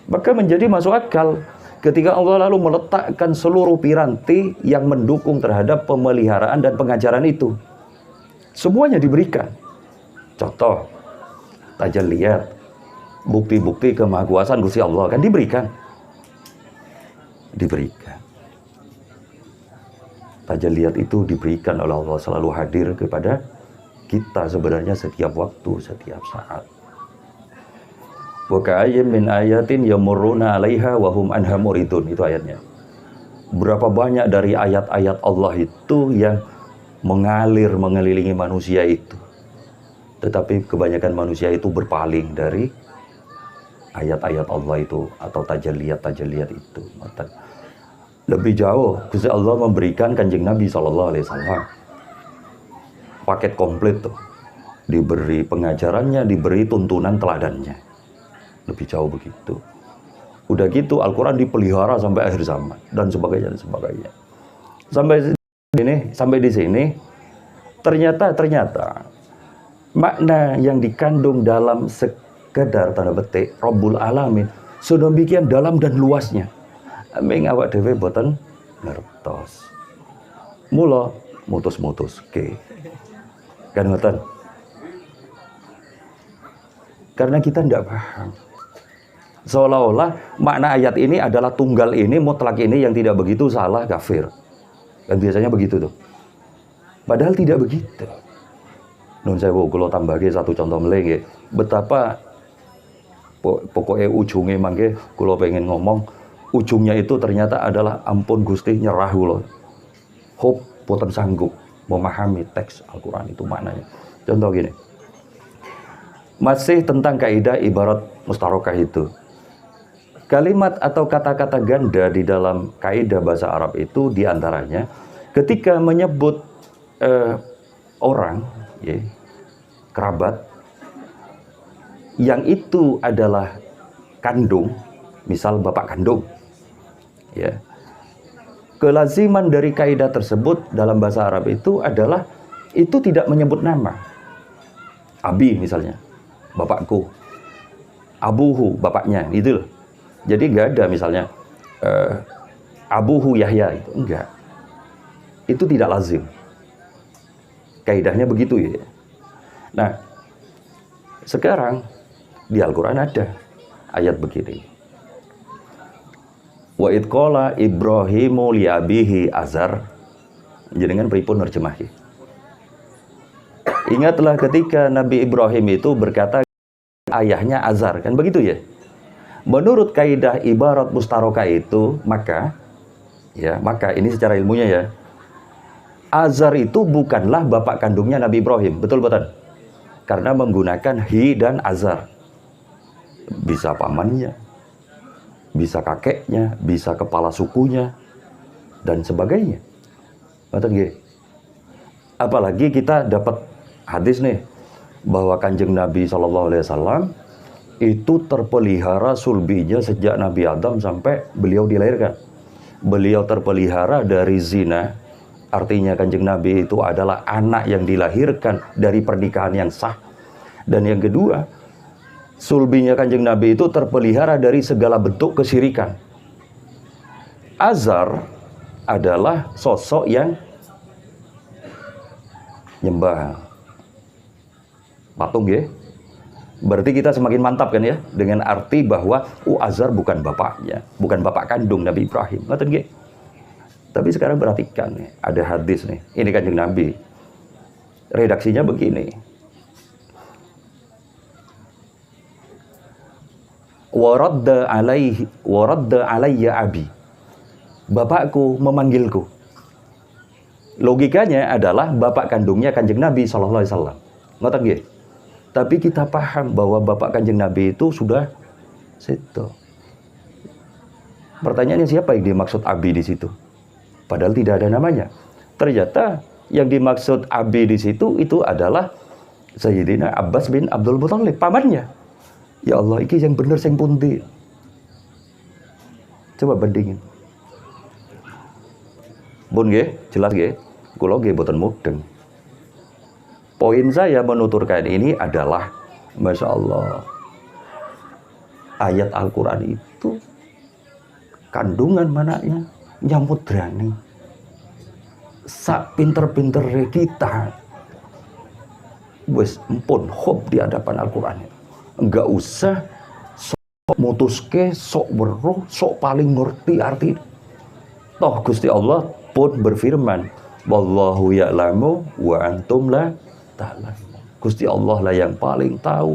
S4: Maka menjadi masuk akal ketika Allah lalu meletakkan seluruh piranti yang mendukung terhadap pemeliharaan dan pengajaran itu. Semuanya diberikan. Contoh, tajalliyat, bukti-bukti kemahakuasaan Gusti Allah kan diberikan. Tajalliyat itu diberikan oleh Allah, selalu hadir kepada kita sebenarnya setiap waktu, setiap saat. Wa ka'ayyin min ayatin yamurruna 'alaiha wa hum anha muridun, itu ayatnya. Berapa banyak dari ayat-ayat Allah itu yang mengalir mengelilingi manusia itu. Tetapi kebanyakan manusia itu berpaling dari ayat-ayat Allah itu atau tajalliyat itu. Lebih jauh, Gusti Allah memberikan Kanjeng Nabi SAW paket komplit tuh. Diberi pengajarannya, diberi tuntunan teladannya. Lebih jauh begitu. Udah gitu Al-Quran dipelihara sampai akhir zaman dan sebagainya. Sampai di sini ternyata makna yang dikandung dalam sekedar tanda petik Rabbul Alamin sedemikian dalam dan luasnya. Ming awak dhewe boten ngertos. Mula mutus-mutuske. Kan ngoten. Karena kita tidak paham. Seolah-olah makna ayat ini adalah tunggal ini, mutlak ini, yang tidak begitu salah, kafir. Dan biasanya begitu tuh. Padahal tidak begitu. Nun sewu kula tambahke satu contoh meneh nggih. Betapa pokoknya ujungnya mangke kula pengen ngomong, ujungnya itu ternyata adalah ampun Gusti nyerah kula. Hop boten sanggup memahami teks Al-Qur'an itu maknanya. Contoh gini. Masih tentang kaidah ibarat mustarokah itu. Kalimat atau kata-kata ganda di dalam kaidah bahasa Arab itu diantaranya ketika menyebut orang, ya, kerabat, yang itu adalah kandung, misal bapak kandung, ya. Kelaziman dari kaidah tersebut dalam bahasa Arab itu adalah itu tidak menyebut nama. Abi misalnya, bapakku. Abuhu, bapaknya, gitu loh. Jadi nggak ada misalnya Abuhu Yahya, itu enggak. Itu tidak lazim. Kaidahnya begitu ya. Nah, sekarang di Al-Quran ada ayat begini. Wa id qala Ibrahimu li abihi Azar. Jenengan pripun nerjemahke? Ingatlah ketika Nabi Ibrahim itu berkata ayahnya Azar, kan begitu ya? Menurut kaidah ibarat mustarokah itu, maka ini secara ilmunya ya, Azar itu bukanlah bapak kandungnya Nabi Ibrahim, betul betul? Karena menggunakan hi dan azar. Bisa pamannya, bisa kakeknya, bisa kepala sukunya, dan sebagainya. Betul nggih? Apalagi kita dapat hadis nih bahwa Kanjeng Nabi SAW itu terpelihara sulbinya sejak Nabi Adam sampai beliau dilahirkan. Beliau terpelihara dari zina. Artinya Kanjeng Nabi itu adalah anak yang dilahirkan dari pernikahan yang sah. Dan yang kedua, sulbinya Kanjeng Nabi itu terpelihara dari segala bentuk kesyirikan. Azar adalah sosok yang nyembah patung ya. Berarti kita semakin mantap kan ya dengan arti bahwa Azar bukan bapaknya, bukan bapak kandung Nabi Ibrahim. Ngoten nggih. Tapi sekarang perhatikan nih, ada hadis nih. Ini Kanjeng Nabi. Redaksinya begini. Waradda alayya abi. Bapakku memanggilku. Logikanya adalah bapak kandungnya Kanjeng Nabi sallallahu alaihi wasallam. Ngoten nggih. Tapi kita paham bahwa bapak Kanjeng Nabi itu sudah situ. Pertanyaannya siapa yang dimaksud abi di situ? Padahal tidak ada namanya. Ternyata yang dimaksud abi di situ itu adalah Sayyidina Abbas bin Abdul Muthalib, pamannya. Ya Allah, iki yang bener sing pundi? Coba bandingin. Bun nggih, jelas nggih. Kula nggih boten mudeng. Poin saya menuturkan ini adalah Masya Allah, ayat Al-Quran itu kandungan mananya nyambut berani. Sak pinter-pinter kita wes empun hop di hadapan Al-Quran. Enggak usah sok mutuske, sok weruh, sok paling ngerti arti. Toh Gusti Allah pun berfirman, wallahu ya'lamu wa antum la ta'lamun. Gusti Allah lah yang paling tahu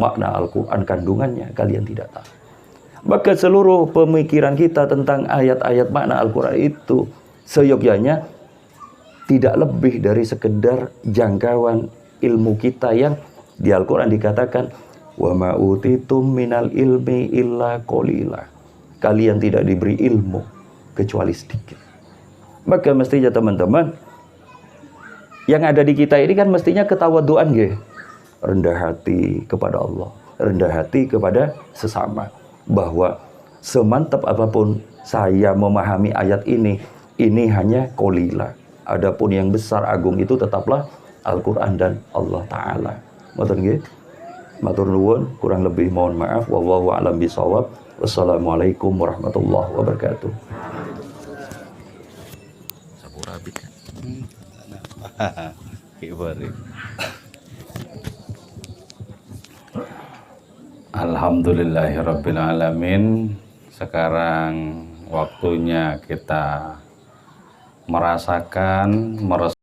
S4: makna Al-Quran, kandungannya, kalian tidak tahu. Maka seluruh pemikiran kita tentang ayat-ayat makna Al-Quran itu seyogyanya tidak lebih dari sekedar jangkauan ilmu kita yang di Al-Quran dikatakan wa ma utitum minal ilmi illa qalila. Kalian tidak diberi ilmu kecuali sedikit. Maka mestinya teman-teman, yang ada di kita ini kan mestinya ketawaduan nggih. Rendah hati kepada Allah, rendah hati kepada sesama. Bahwa semantap apapun saya memahami ayat ini hanya qalila. Adapun yang besar agung itu tetaplah Al-Quran dan Allah Ta'ala. Ngoten nggih. Matur nuwun, kurang lebih mohon maaf. Wallahu a'lam bishawab. Wassalamualaikum warahmatullahi wabarakatuh.
S3: Saburabit kan.
S1: Alhamdulillahirabbil alamin. Sekarang waktunya kita merasakan